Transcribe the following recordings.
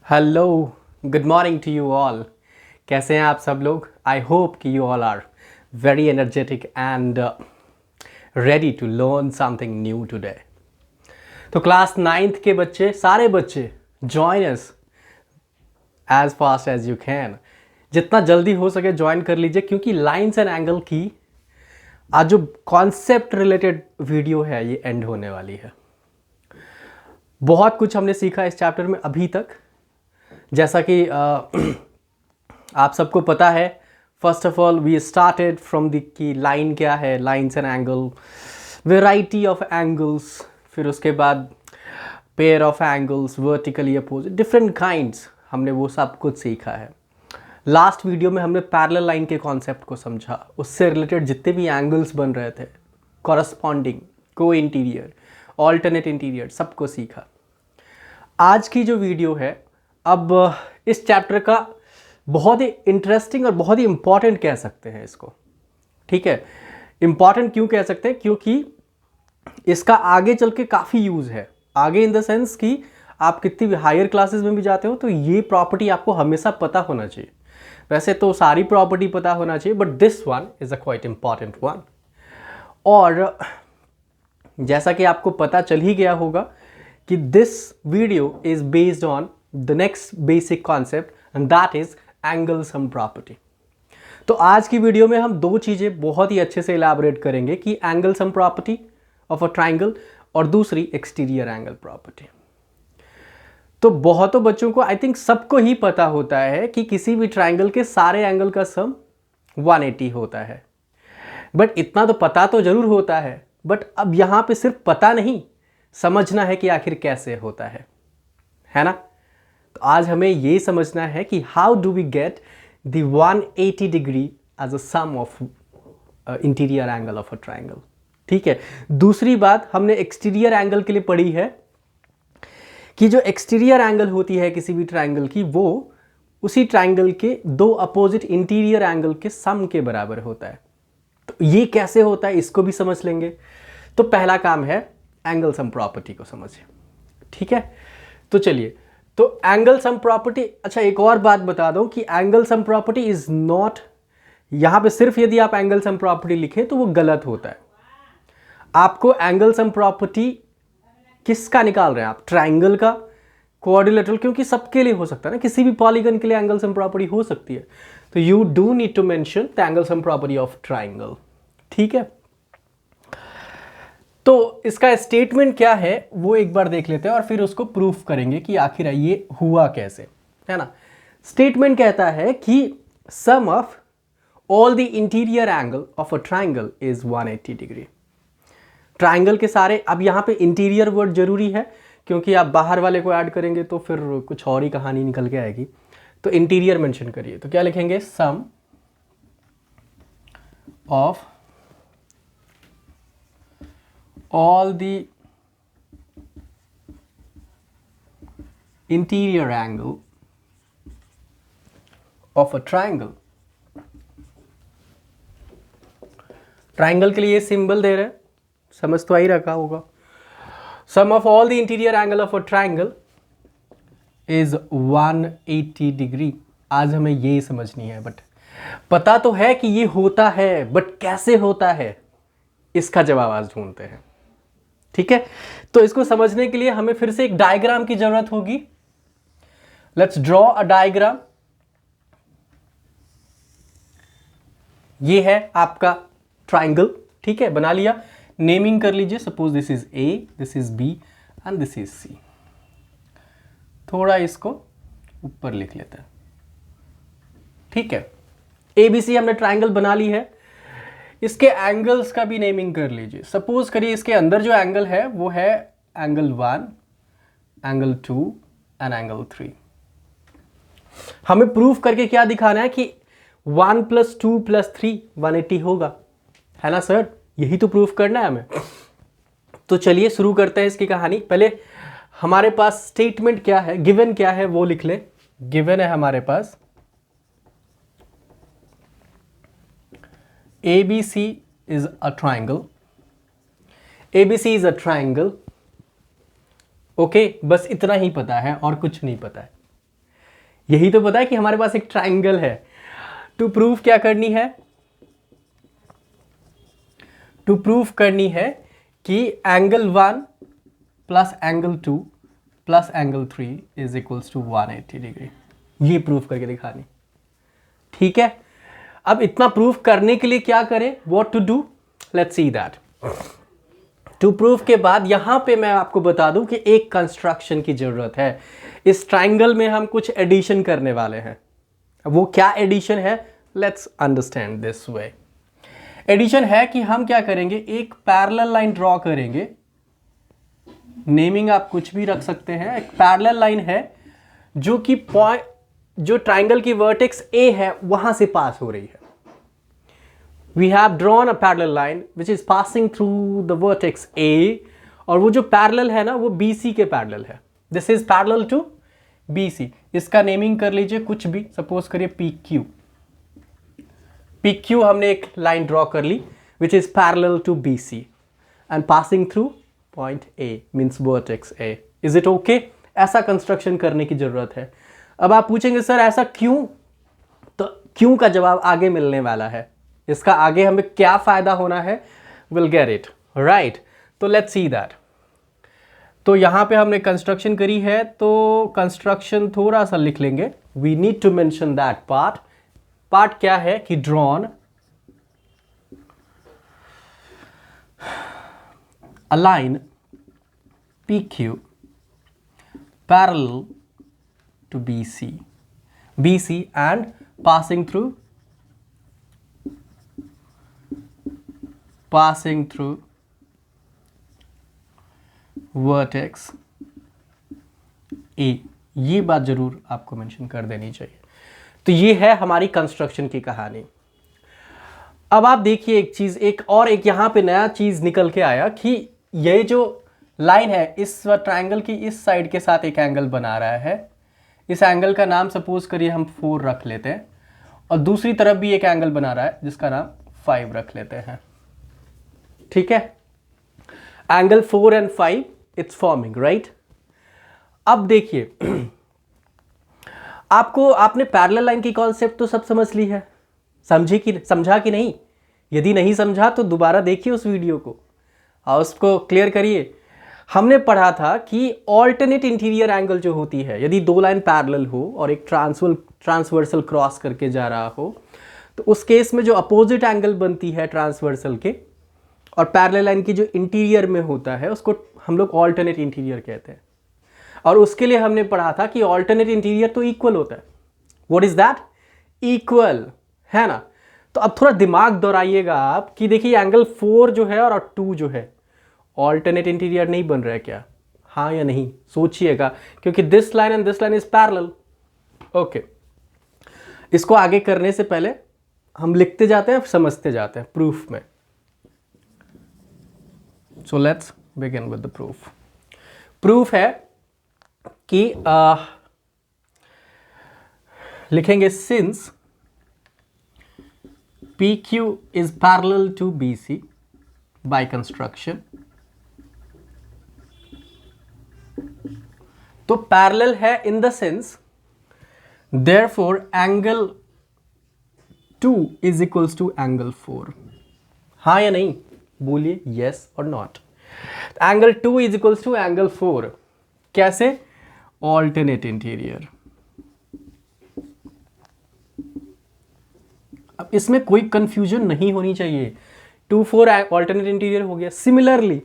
Hello, good morning to you all. कैसे हैं आप सब लोग? आई होप कि you all are very energetic and ready to learn something new today. तो क्लास 9th के बच्चे, सारे बच्चे join us as fast as you can. जितना जल्दी हो सके ज्वाइन कर लीजिए, क्योंकि लाइन्स एंड एंगल की आज जो कॉन्सेप्ट रिलेटेड वीडियो है ये एंड होने वाली है। बहुत कुछ हमने सीखा इस चैप्टर में अभी तक, जैसा कि आप सबको पता है। First of all we started from the की लाइन क्या है, lines and angle, variety of angles, फिर उसके बाद pair of angles, vertically opposite, different kinds, हमने वो सब कुछ सीखा है। लास्ट वीडियो में हमने पैरेलल लाइन के कॉन्सेप्ट को समझा, उससे रिलेटेड जितने भी एंगल्स बन रहे थे, कॉरस्पॉन्डिंग, को इंटीरियर, ऑल्टरनेट इंटीरियर, सबको सीखा। आज की जो वीडियो है, अब इस चैप्टर का बहुत ही इंटरेस्टिंग और बहुत ही इंपॉर्टेंट कह सकते हैं इसको। ठीक है, इंपॉर्टेंट क्यों कह सकते हैं? क्योंकि इसका आगे चल के काफ़ी यूज़ है। आगे इन द सेंस कि आप कितनी भी हायर क्लासेस में भी जाते हो तो ये प्रॉपर्टी आपको हमेशा पता होना चाहिए। वैसे तो सारी प्रॉपर्टी पता होना चाहिए, but this one is a quite important one. और जैसा कि आपको पता चल ही गया होगा कि this video is based on the next basic concept and that is angle sum property. तो आज की वीडियो में हम दो चीज़ें बहुत ही अच्छे से इलैबोरेट करेंगे कि angle sum property of a triangle और दूसरी एक्सटीरियर एंगल प्रॉपर्टी। तो बहुतों बच्चों को, आई थिंक सबको ही पता होता है कि किसी भी ट्राइंगल के सारे एंगल का सम 180 होता है। बट इतना तो पता तो जरूर होता है, बट अब यहाँ पे सिर्फ पता नहीं, समझना है कि आखिर कैसे होता है ना? तो आज हमें ये समझना है कि how do we get the 180 degree as a sum of interior angle of a triangle. ठीक है, दूसरी बात हमने एक्सटीरियर एंगल के लिए पढ़ी है कि जो एक्सटीरियर एंगल होती है किसी भी ट्राइंगल की, वो उसी ट्राइंगल के दो अपोजिट इंटीरियर एंगल के सम के बराबर होता है। तो ये कैसे होता है इसको भी समझ लेंगे। तो पहला काम है एंगल सम प्रॉपर्टी को समझिए। ठीक है, तो चलिए, तो एंगल सम प्रॉपर्टी। अच्छा, एक और बात बता दूं कि angle sum property is not, यहां पे सिर्फ यदि आप एंगल सम प्रॉपर्टी लिखें तो वो गलत होता है। आपको एंगल सम प्रॉपर्टी किसका निकाल रहे हैं आप? ट्राइंगल का, क्वाड्रिलेटरल, क्योंकि सबके लिए हो सकता है ना, किसी भी पॉलीगन के लिए एंगल सम प्रॉपर्टी हो सकती है। तो you do need to mention the angle sum property of triangle. ठीक है, तो इसका स्टेटमेंट क्या है वो एक बार देख लेते हैं और फिर उसको प्रूफ करेंगे कि आखिर ये हुआ कैसे, है ना? स्टेटमेंट कहता है कि sum of all the interior angle of a triangle is 180 degree. Triangle के सारे, अब यहाँ पे इंटीरियर वर्ड जरूरी है क्योंकि आप बाहर वाले को ऐड करेंगे तो फिर कुछ और ही कहानी निकल के आएगी। तो इंटीरियर मेंशन करिए, तो क्या लिखेंगे? Sum of all the interior angle of a triangle। Triangle के लिए सिंबल दे रहे हैं, समझ तो आ ही रखा होगा। Sum of all the interior angle of a triangle is 180 degree. आज हमें ये समझनी है, बट पता तो है कि ये होता है, बट कैसे होता है इसका जवाब आज ढूंढते हैं। ठीक है, तो इसको समझने के लिए हमें फिर से एक डायग्राम की जरूरत होगी। Let's draw a diagram. ये है आपका ट्राइंगल। ठीक है, बना लिया, नेमिंग कर लीजिए। Suppose this is A, this is B and this is C. थोड़ा इसको ऊपर लिख लेते हैं। ठीक है, ए बी सी हमने ट्राइंगल बना ली है। इसके एंगल्स का भी नेमिंग कर लीजिए। सपोज करिए इसके अंदर जो एंगल है वो है एंगल 1, एंगल 2 एंड एंगल 3। हमें प्रूफ करके क्या दिखाना है कि 1 + 2 + 3 180 होगा, है ना सर? यही तो प्रूफ करना है हमें। तो चलिए शुरू करते हैं इसकी कहानी। पहले हमारे पास स्टेटमेंट क्या है, गिवन क्या है वो लिख ले। गिवन है हमारे पास ABC is a triangle। ABC is a triangle। Okay, बस इतना ही पता है और कुछ नहीं पता है। यही तो पता है कि हमारे पास एक ट्राइंगल है। टू प्रूव क्या करनी है, टू प्रूव करनी है कि angle 1 plus angle 2 plus angle 3 is equals to 180 degree. ये प्रूफ करके दिखानी, ठीक है। अब इतना प्रूफ करने के लिए क्या करें, what to do, let's see that. To proof के बाद यहां पे मैं आपको बता दूं कि एक कंस्ट्रक्शन की जरूरत है। इस ट्राइंगल में हम कुछ एडिशन करने वाले हैं। वो क्या एडिशन है, let's understand this way. Addition है कि हम क्या करेंगे, एक पैरेलल लाइन ड्रॉ करेंगे। नेमिंग आप कुछ भी रख सकते हैं। एक पैरेलल लाइन है जो कि पॉइंट, जो ट्राइंगल की वर्टेक्स ए है वहां से पास हो रही है। We have drawn a parallel line which is passing through the vertex A, और वो जो पैरेलल है ना वो BC के पैरेलल है। This is parallel to BC। इसका नेमिंग कर लीजिए कुछ भी, सपोज करिए PQ। PQ हमने एक लाइन ड्रॉ कर ली which is parallel to BC and passing through point A means vertex A। Is it okay? ऐसा कंस्ट्रक्शन करने की जरूरत है। अब आप पूछेंगे सर ऐसा क्यों, तो क्यों का जवाब आगे मिलने वाला है। इसका आगे हमें क्या फायदा होना है, विल गेट इट राइट। तो लेट्स सी दैट। तो यहां पे हमने कंस्ट्रक्शन करी है, तो कंस्ट्रक्शन थोड़ा सा लिख लेंगे। We need to mention that part. Part क्या है कि drawn a line PQ parallel to BC and passing through vertex A। ये बात जरूर आपको मेंशन कर देनी चाहिए। तो ये है हमारी कंस्ट्रक्शन की कहानी। अब आप देखिए एक चीज, एक यहां पे नया चीज निकल के आया कि ये जो लाइन है इस ट्रायंगल की इस साइड के साथ एक एंगल बना रहा है। इस एंगल का नाम सपोज करिए हम 4 रख लेते हैं, और दूसरी तरफ भी एक एंगल बना रहा है जिसका नाम 5 रख लेते हैं, ठीक है। Angle 4 and 5 it's forming, right. अब देखिए आपने पैरेलल लाइन की कॉन्सेप्ट तो सब समझ ली है, समझा कि नहीं। यदि नहीं समझा तो दोबारा देखिए उस वीडियो को और उसको क्लियर करिए। हमने पढ़ा था कि ऑल्टरनेट इंटीरियर एंगल जो होती है, यदि दो लाइन पैरेलल हो और एक ट्रांसवर्सल क्रॉस करके जा रहा हो, तो उस केस में जो अपोजिट एंगल बनती है ट्रांसवर्सल के और पैरेलल लाइन की जो इंटीरियर में होता है उसको हम लोग ऑल्टरनेट इंटीरियर कहते हैं। और उसके लिए हमने पढ़ा था कि ऑल्टरनेट इंटीरियर तो इक्वल होता है। व्हाट इज दैट, इक्वल, है ना। तो अब थोड़ा दिमाग दौड़ाइएगा आप कि देखिए एंगल 4 जो है और 2 जो है ऑल्टरनेट इंटीरियर नहीं बन रहा है क्या, हाँ या नहीं, सोचिएगा, क्योंकि this line and this line is parallel. Okay, इसको आगे करने से पहले हम लिखते जाते हैं, समझते जाते हैं प्रूफ में। सो let's begin with the proof. Proof है कि लिखेंगे since PQ is parallel to BC by construction। तो पैरेलल है in the sense therefore angle 2 is equals to angle 4। हाँ या नहीं, बोलिए yes और not। Angle 2 is equals to angle 4 कैसे, ऑल्टरनेट इंटीरियर। अब इसमें कोई कंफ्यूजन नहीं होनी चाहिए। 2 4 ऑल्टरनेट इंटीरियर हो गया। सिमिलरली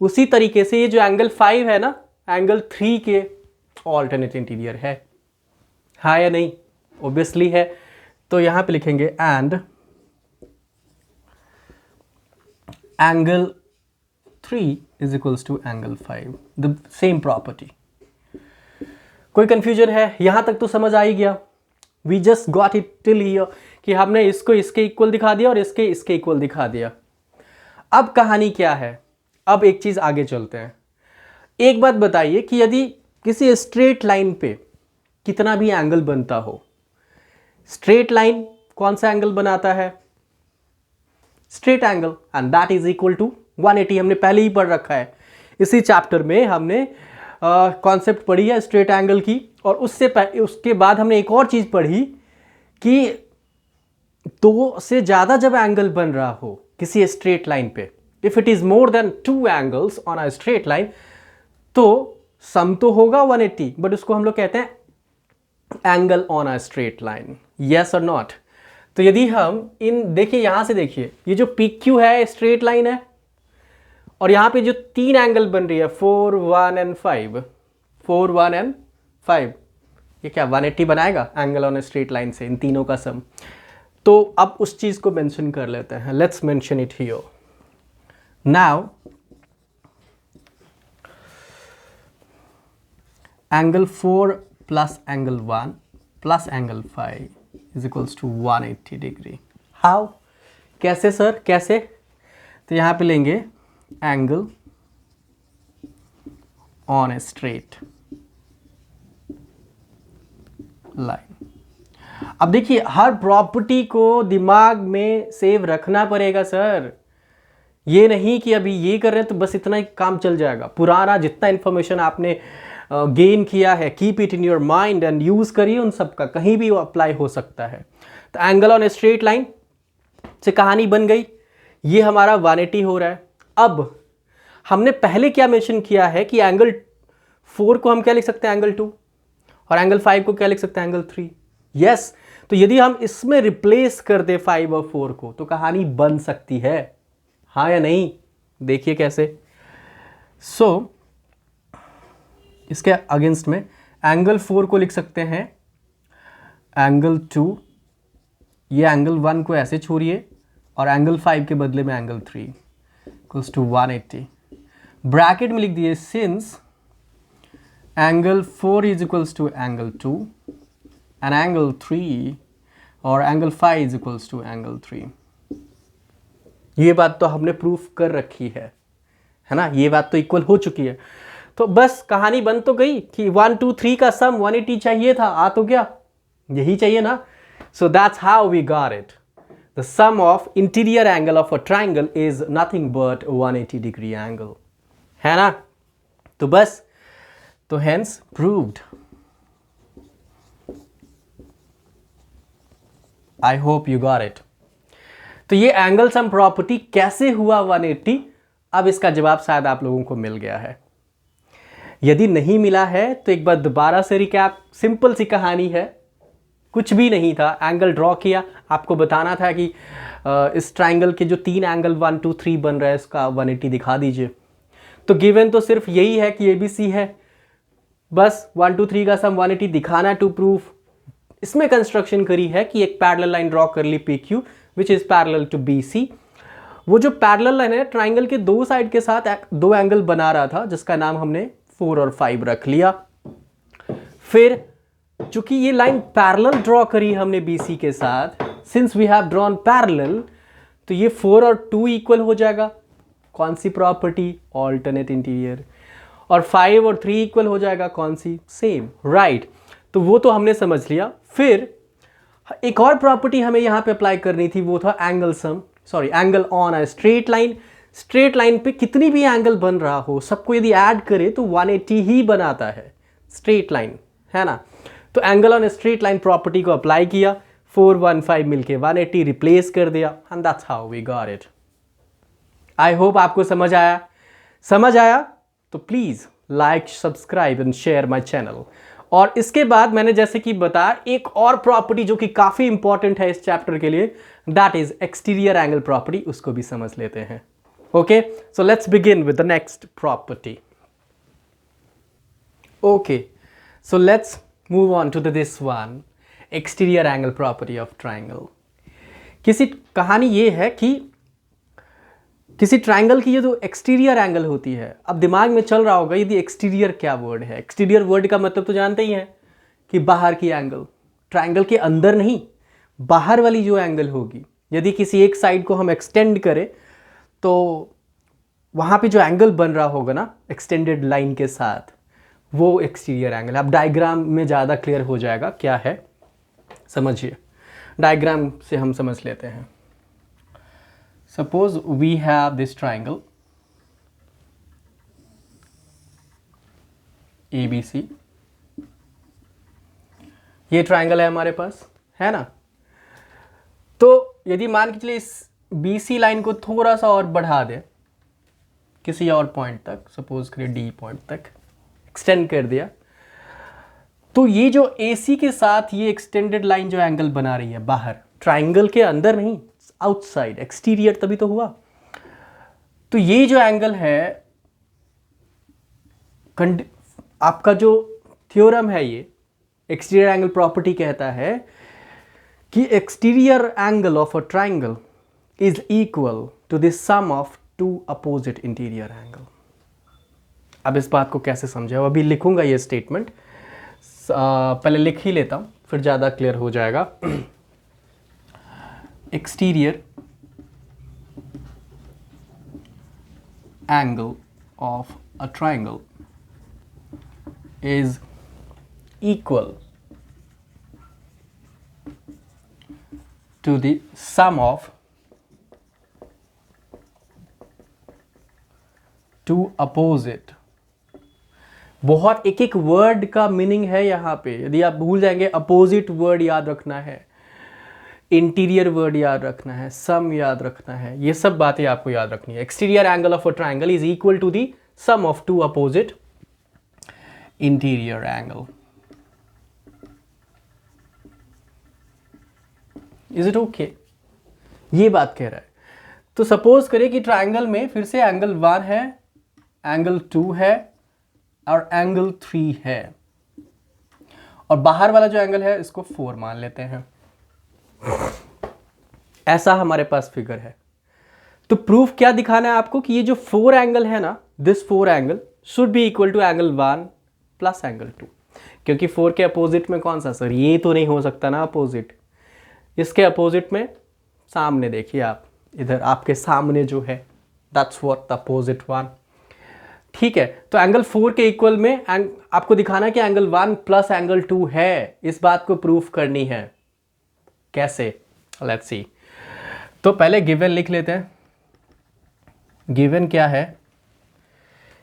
उसी तरीके से ये जो एंगल 5 है ना, एंगल 3 के ऑल्टरनेट इंटीरियर है, हाँ या नहीं, ऑब्वियसली है। तो यहां पे लिखेंगे and angle 3 is equals to angle 5, the same property. कोई कंफ्यूजन है, यहां तक तो समझ आ ही गया। We just got it till here कि हमने इसको इसके इक्वल दिखा दिया और इसके इसके इक्वल दिखा दिया। अब कहानी क्या है, अब एक चीज आगे चलते हैं। एक बात बताइए कि यदि किसी स्ट्रेट लाइन पे कितना भी एंगल बनता हो, स्ट्रेट लाइन कौन सा एंगल बनाता है, straight angle, and that is equal to 180। हमने पहले ही पढ़ रखा है, इसी चैप्टर में हमने कॉन्सेप्ट पढ़ी है स्ट्रेट एंगल की, और उसके बाद हमने एक और चीज़ पढ़ी कि दो से ज़्यादा जब एंगल बन रहा हो किसी स्ट्रेट लाइन पे, if it is more than 2 angles on a straight line, तो सम तो होगा 180, बट उसको हम लोग कहते हैं angle on a straight line. Yes और नॉट? तो यदि हम देखिए यहां से देखिए, ये जो पी क्यू है स्ट्रेट लाइन है, और यहां पे जो 3 एंगल बन रही है 4, 1 एंड 5, 4, 1 एंड 5, ये क्या 180 बनाएगा एंगल ऑन स्ट्रेट लाइन से, इन तीनों का सम? तो अब उस चीज को मेंशन कर लेते हैं। Let's mention it here now. Angle 4 plus angle 1 plus angle 5 is equals to 180 degree. How? कैसे सर, कैसे? तो यहां पे लेंगे angle on a straight line. अब देखिए, हर प्रॉपर्टी को दिमाग में सेव रखना पड़ेगा सर। ये नहीं कि अभी ये कर रहे हैं तो बस इतना ही काम चल जाएगा। पुराना जितना इंफॉर्मेशन आपने गेन किया है, keep it in your mind and use करिए उन सब का, कहीं भी वो अप्लाई हो सकता है। तो angle on a straight line से कहानी बन गई, ये हमारा 180 हो रहा है। अब हमने पहले क्या मेंशन किया है कि एंगल 4 को हम क्या लिख सकते हैं, एंगल 2, और एंगल 5 को क्या लिख सकते हैं, एंगल 3। यस, तो यदि हम इसमें रिप्लेस कर दे 5 और 4 को तो कहानी बन सकती है, हाँ या नहीं? देखिए कैसे। सो इसके अगेंस्ट में एंगल 4 को लिख सकते हैं एंगल 2, ये एंगल 1 को ऐसे छोड़िए, और एंगल 5 के बदले में एंगल 3 इक्वल्स टू 180। ब्रैकेट में लिख दिए since angle 4 is equals to angle 2 and angle 3 और angle 5 is equals to angle 3। ये बात तो हमने प्रूफ कर रखी है ना, ये बात तो इक्वल हो चुकी है। तो बस कहानी बन तो गई कि 1, 2, 3 का सम 180 चाहिए था, आ तो गया, यही चाहिए ना। So that's how we got it. The sum of interior angle of a triangle is nothing but 180 degree angle, है ना? तो बस, तो hence proved. I hope you got it. तो ये एंगल सम प्रॉपर्टी कैसे हुआ 180, अब इसका जवाब शायद आप लोगों को मिल गया है। यदि नहीं मिला है तो एक बार दोबारा से रिकैप, सिंपल सी कहानी है, कुछ भी नहीं था, एंगल ड्रॉ किया, आपको बताना था कि इस ट्राइंगल के जो 3 एंगल 1, 2, 3 बन रहा है इसका 180 दिखा दीजिए। तो गिवन तो सिर्फ यही है कि ABC है, बस 1, 2, 3 का सम 180 दिखाना टू प्रूफ। इसमें कंस्ट्रक्शन करी है कि एक पैरेलल लाइन ड्रॉ कर ली PQ which is parallel to BC। वो जो पैरेलल लाइन है ट्राइंगल के दो साइड के साथ 2 एंगल बना रहा था, जिसका नाम हमने 4 और 5 रख लिया। फिर चूंकि ये लाइन पैरेलल ड्रॉ करी हमने BC के साथ, since we have drawn parallel, तो ये 4 और 2 इक्वल हो जाएगा। कौन सी प्रॉपर्टी? Alternate interior. और 5 और 3 इक्वल हो जाएगा, कौन सी? Same, right. तो वो तो हमने समझ लिया। फिर एक और प्रॉपर्टी हमें यहां पे अप्लाई करनी थी, वो था angle on a straight line. Straight line पे कितनी भी एंगल बन रहा हो, सबको यदि ऐड करे तो 180 ही बनाता है स्ट्रेट लाइन, है ना? तो angle on straight line property को अप्लाई किया, 4, 1, 5 मिलके 180 रिप्लेस कर दिया, and that's how we got it. I hope आपको समझ आया। समझ आया तो please like, subscribe and share my channel. और इसके बाद मैंने जैसे कि बताया, एक और प्रॉपर्टी जो कि काफी इंपॉर्टेंट है इस चैप्टर के लिए, that is exterior angle property, उसको भी समझ लेते हैं। Okay, so let's begin with the next property. Okay, so let's move on to this one, exterior angle property of triangle. किसी कहानी ये है कि किसी ट्राइंगल की ये जो एक्सटीरियर एंगल होती है, अब दिमाग में चल रहा होगा यदि एक्सटीरियर क्या वर्ड है। एक्सटीरियर वर्ड का मतलब तो जानते ही हैं कि बाहर की एंगल, ट्राइंगल के अंदर नहीं, बाहर वाली जो एंगल होगी, यदि किसी एक साइड को हम एक्सटेंड करें तो वहाँ पे जो एंगल बन रहा होगा ना एक्सटेंडेड लाइन के साथ, वो एक्सटीरियर एंगल है। अब डायग्राम में ज़्यादा क्लियर हो जाएगा क्या है, समझिए। डायग्राम से हम समझ लेते हैं। Suppose we have this triangle ABC ये ट्राइंगल है हमारे पास, है ना। तो यदि मान के चलिए इस BC लाइन को थोड़ा सा और बढ़ा दें किसी और पॉइंट तक, सपोज करिए D पॉइंट तक एक्सटेंड कर दिया, तो ये जो AC के साथ ये एक्सटेंडेड लाइन जो एंगल बना रही है बाहर, ट्राइंगल के अंदर नहीं, आउटसाइड, एक्सटीरियर तभी तो हुआ, तो ये जो एंगल है, आपका जो थ्योरम है ये एक्सटीरियर एंगल प्रॉपर्टी कहता है कि exterior angle of a triangle is equal to the sum of two opposite interior angle. अब इस बात को कैसे समझे, अभी लिखूंगा ये स्टेटमेंट, पहले लिख ही लेता हूं फिर ज़्यादा क्लियर हो जाएगा। Exterior angle of a triangle is equal to the sum of two opposite। बहुत एक एक वर्ड का मीनिंग है यहाँ पे, यदि आप भूल जाएंगे अपोजिट वर्ड याद रखना है, इंटीरियर वर्ड याद रखना है, सम याद रखना है, ये सब बातें आपको याद रखनी है। Exterior angle of a triangle is equal to the sum of two opposite interior angle. Is it okay? ये बात कह रहा है। तो सपोज करें कि ट्राइंगल में फिर से एंगल 1 है, एंगल 2 है और एंगल 3 है, और बाहर वाला जो एंगल है इसको 4 मान लेते हैं। ऐसा हमारे पास फिगर है। तो प्रूफ क्या दिखाना है आपको कि ये जो 4 एंगल है ना, this 4 angle should be equal to angle 1 plus angle 2, क्योंकि 4 के अपोजिट में कौन सा सर, ये तो नहीं हो सकता ना अपोजिट, इसके अपोजिट में सामने देखिए आप, इधर आपके सामने जो है that's what the opposite one. ठीक है, तो एंगल 4 के इक्वल में आपको दिखाना है कि एंगल 1 प्लस एंगल 2 है, इस बात को प्रूफ करनी है। कैसे, लेट्स सी। तो पहले गिवन लिख लेते हैं। गिवन क्या है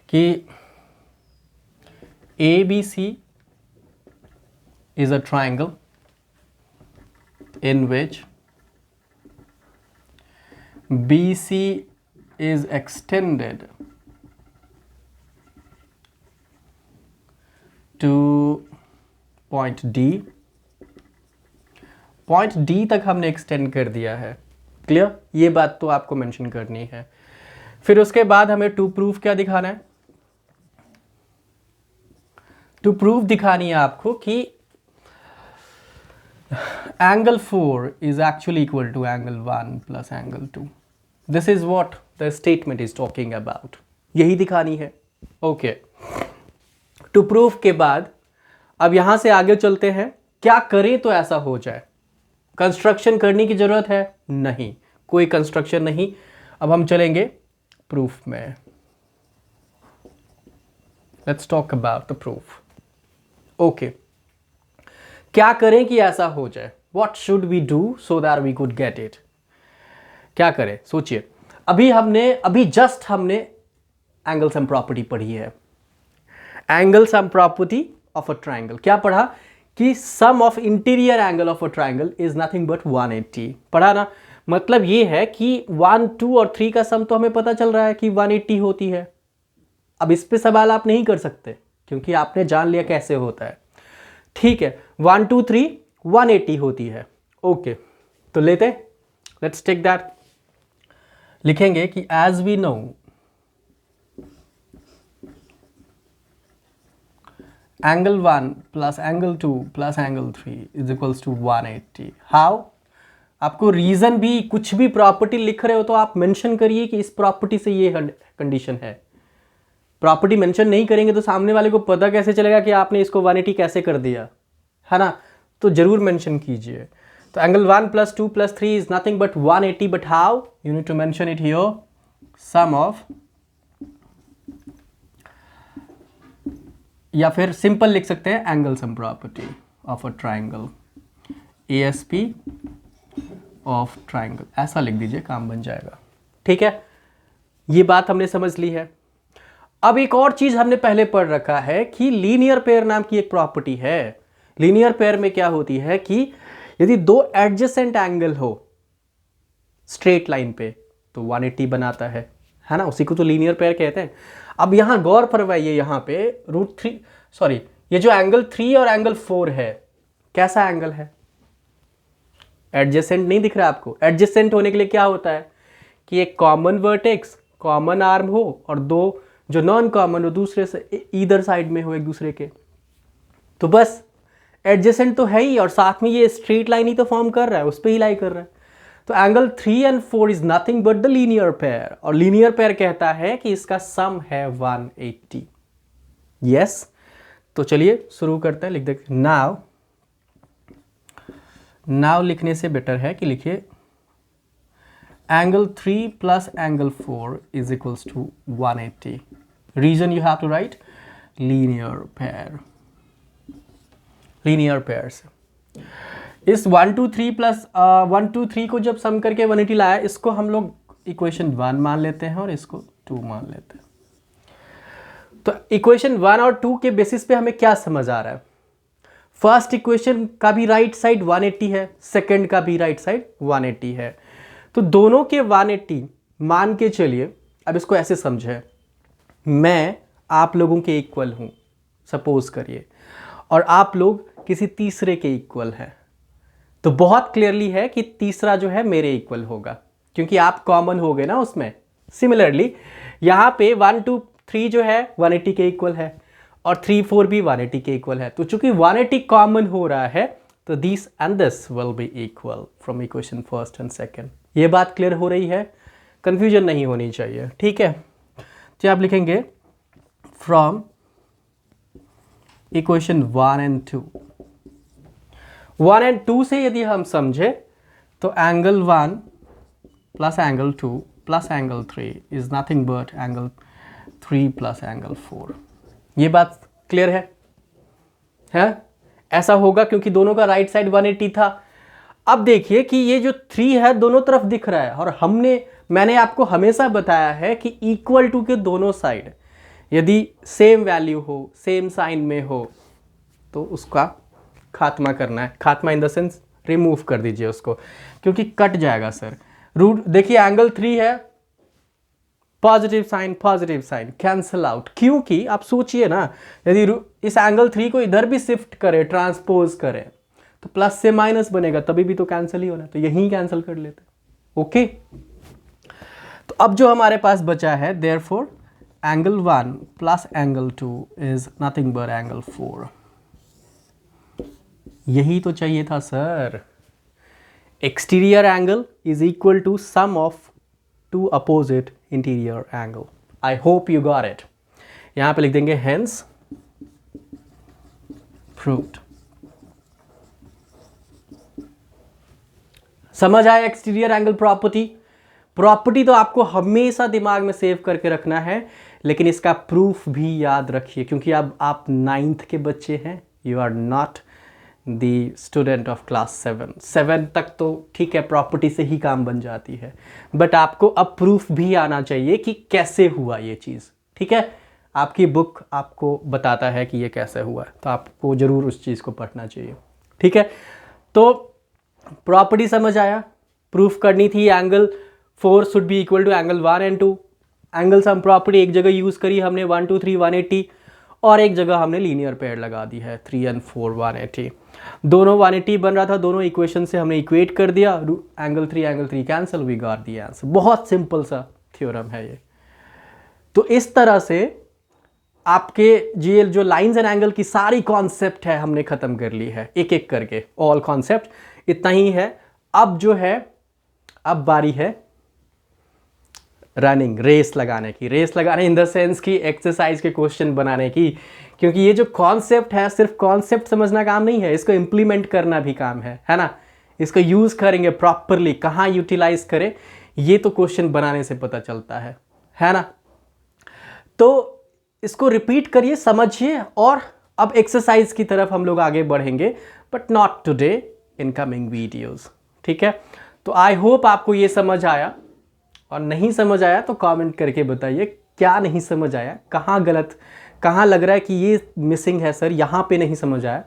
कि ABC is a triangle in which BC is extended to point D। Point D तक हमने एक्सटेंड कर दिया है, क्लियर? ये बात तो आपको मेंशन करनी है। फिर उसके बाद हमें टू प्रूफ क्या दिखाना है? टू प्रूफ दिखानी है आपको कि angle 4 is actually equal to angle 1 plus angle 2। This is what the statement is talking about, यही दिखानी है। ओके, टू प्रूफ के बाद अब यहां से आगे चलते हैं, क्या करें तो ऐसा हो जाए। कंस्ट्रक्शन करने की जरूरत है? नहीं, कोई कंस्ट्रक्शन नहीं। अब हम चलेंगे प्रूफ में। Let's talk about the proof. Okay, क्या करें कि ऐसा हो जाए? What should we do so that we could get it? क्या करें, सोचिए। अभी जस्ट हमने एंगल सम प्रॉपर्टी पढ़ी है। Angle sum property of a triangle क्या पढ़ा कि sum of interior angle of a triangle is nothing but 180 पढ़ा ना। मतलब ये है कि 1, 2 और 3 का सम तो हमें पता चल रहा है कि 180 होती है। अब इस पे सवाल आप नहीं कर सकते क्योंकि आपने जान लिया कैसे होता है। ठीक है, 1, 2, 3 180 होती है। ओके, तो लेते, लेट्स टेक दैट। लिखेंगे कि as we know angle 1 plus angle 2 plus angle 3 is equals to 180। How? आपको रीजन भी, कुछ भी प्रॉपर्टी लिख रहे हो तो आप मेंशन करिए कि इस प्रॉपर्टी से ये कंडीशन है। प्रॉपर्टी मेंशन नहीं करेंगे तो सामने वाले को पता कैसे चलेगा कि आपने इसको 180 कैसे कर दिया, है ना? तो जरूर मेंशन कीजिए। तो angle 1 plus 2 plus 3 is nothing but 180, but how? You need to mention it here, sum of, या फिर सिंपल लिख सकते हैं angle sum property of a triangle, ASP of triangle, ऐसा लिख दीजिए, काम बन जाएगा। ठीक है, ये बात हमने समझ ली है। अब एक और चीज हमने पहले पढ़ रखा है कि लीनियर पेयर नाम की एक प्रॉपर्टी है। लीनियर पेयर में क्या होती है कि यदि दो एडजेसेंट एंगल हो स्ट्रेट लाइन पे तो 180 बनाता है ना, उसी को तो लीनियर पेयर कहते हैं। अब यहां गौर फरमाइए, यहां पे ये जो एंगल 3 और एंगल 4 है, कैसा एंगल है? एडजेसेंट नहीं दिख रहा आपको? एडजेसेंट होने के लिए क्या होता है कि एक कॉमन वर्टेक्स, कॉमन आर्म हो और दो जो नॉन कॉमन हो दूसरे से ईदर साइड में हो एक दूसरे के, तो बस एडजेसेंट तो है ही, और साथ में ये स्ट्रेट लाइन ही तो फॉर्म कर रहा है, उस पर ही लाई कर रहा है। तो angle 3 and 4 is nothing but the linear pair, और लीनियर पेयर कहता है कि इसका सम है 180। यस, तो चलिए शुरू करते हैं। लिख देते नाउ लिखने से बेटर है कि लिखिए angle 3 plus angle 4 is equals to 180। Reason you have to write linear pair. Linear pair से इस 1 2 3 प्लस 1 2 3 को जब सम करके 180 लाया, इसको हम लोग इक्वेशन 1 मान लेते हैं और इसको 2 मान लेते हैं। तो इक्वेशन 1 और 2 के बेसिस पे हमें क्या समझ आ रहा है? फर्स्ट इक्वेशन का भी राइट साइड 180 है, सेकंड का भी राइट साइड 180 है, तो दोनों के 180 मान के चलिए। अब इसको ऐसे समझे, मैं आप लोगों के इक्वल हूं सपोज करिए, और आप लोग किसी तीसरे के इक्वल हैं, तो बहुत क्लियरली है कि तीसरा जो है मेरे इक्वल होगा, क्योंकि आप कॉमन हो गए ना उसमें। सिमिलरली यहाँ पे 1 2 3 जो है 180 के इक्वल है, और 3 4 भी 180 के इक्वल है। तो चूंकि 180 कॉमन हो रहा है, तो this and this will be equal from equation first and second. ये बात क्लियर हो रही है? कंफ्यूजन नहीं होनी चाहिए, ठीक है? तो आप लिखेंगे फ्रॉम इक्वेशन 1 and 2। 1 and 2 से यदि हम समझे तो angle 1 plus angle 2 plus angle 3 is nothing but angle 3 plus angle 4। ये बात क्लियर है? ऐसा होगा क्योंकि दोनों का राइट साइड 180 था। अब देखिए कि ये जो 3 है दोनों तरफ दिख रहा है, और मैंने आपको हमेशा बताया है कि इक्वल टू के दोनों साइड यदि सेम वैल्यू हो, सेम साइन में हो, तो उसका खात्मा करना है। खात्मा इन द सेंस रिमूव कर दीजिए उसको, क्योंकि कट जाएगा सर। रूट देखिए एंगल 3 है, पॉजिटिव साइन कैंसल आउट, क्योंकि आप सोचिए ना, यदि इस एंगल 3 को इधर भी शिफ्ट करें, ट्रांसपोज करें, तो प्लस से माइनस बनेगा, तभी भी तो कैंसिल ही होना, तो यहीं कैंसिल कर लेते। ओके, तो अब जो हमारे पास बचा है, therefore angle 1 plus angle 2 is nothing but angle 4। यही तो चाहिए था sir. Exterior angle is equal to sum of two opposite interior angle. I hope you got it. यहां पे लिख देंगे हेंस प्रूव्ड। समझ आया एक्सटीरियर एंगल प्रॉपर्टी तो आपको हमेशा दिमाग में सेव करके रखना है, लेकिन इसका प्रूफ भी याद रखिए, क्योंकि अब आप 9th के बच्चे हैं, you are not the student of class 7 तक तो ठीक है, प्रॉपर्टी से ही काम बन जाती है, बट आपको अब प्रूफ भी आना चाहिए कि कैसे हुआ ये चीज़। ठीक है, आपकी बुक आपको बताता है कि ये कैसे हुआ है, तो आपको ज़रूर उस चीज़ को पढ़ना चाहिए। ठीक है, तो प्रॉपर्टी समझ आया, प्रूफ करनी थी angle 4 should be equal to angle 1 and 2। Angle sum property एक जगह यूज़ करी हमने 1 2 3 180, और एक जगह हमने लीनियर पेयर लगा दी है 3 and 4 180। दोनों 180 बन रहा था, दोनों इक्वेशन से हमने इक्वेट कर दिया, angle 3 cancel, we got the answer. बहुत सिंपल सा थ्योरम है ये। तो इस तरह से आपके जीएल जो लाइंस एंड एंगल की सारी कॉन्सेप्ट है हमने खत्म कर ली है, एक एक करके ऑल कॉन्सेप्ट इतना ही है। अब जो है, अब बारी है रनिंग, रेस लगाने इन द सेंस की एक्सरसाइज के क्वेश्चन बनाने की, क्योंकि ये जो कॉन्सेप्ट है सिर्फ कॉन्सेप्ट समझना काम नहीं है, इसको इम्प्लीमेंट करना भी काम है ना। इसको यूज करेंगे प्रॉपरली, कहाँ यूटिलाइज करें ये तो क्वेश्चन बनाने से पता चलता है ना। तो इसको रिपीट करिए, समझिए, और अब एक्सरसाइज की तरफ हम लोग आगे बढ़ेंगे, but not today, in coming videos. ठीक है, तो आई होप आपको ये समझ आया, और नहीं समझ आया तो कमेंट करके बताइए क्या नहीं समझ आया, कहाँ गलत, कहाँ लग रहा है कि ये मिसिंग है सर, यहाँ पे नहीं समझ आया,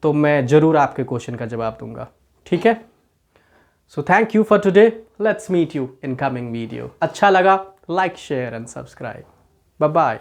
तो मैं ज़रूर आपके क्वेश्चन का जवाब दूंगा, ठीक है। So thank you for today, let's meet you in coming video. अच्छा लगा, like share and subscribe. Bye bye.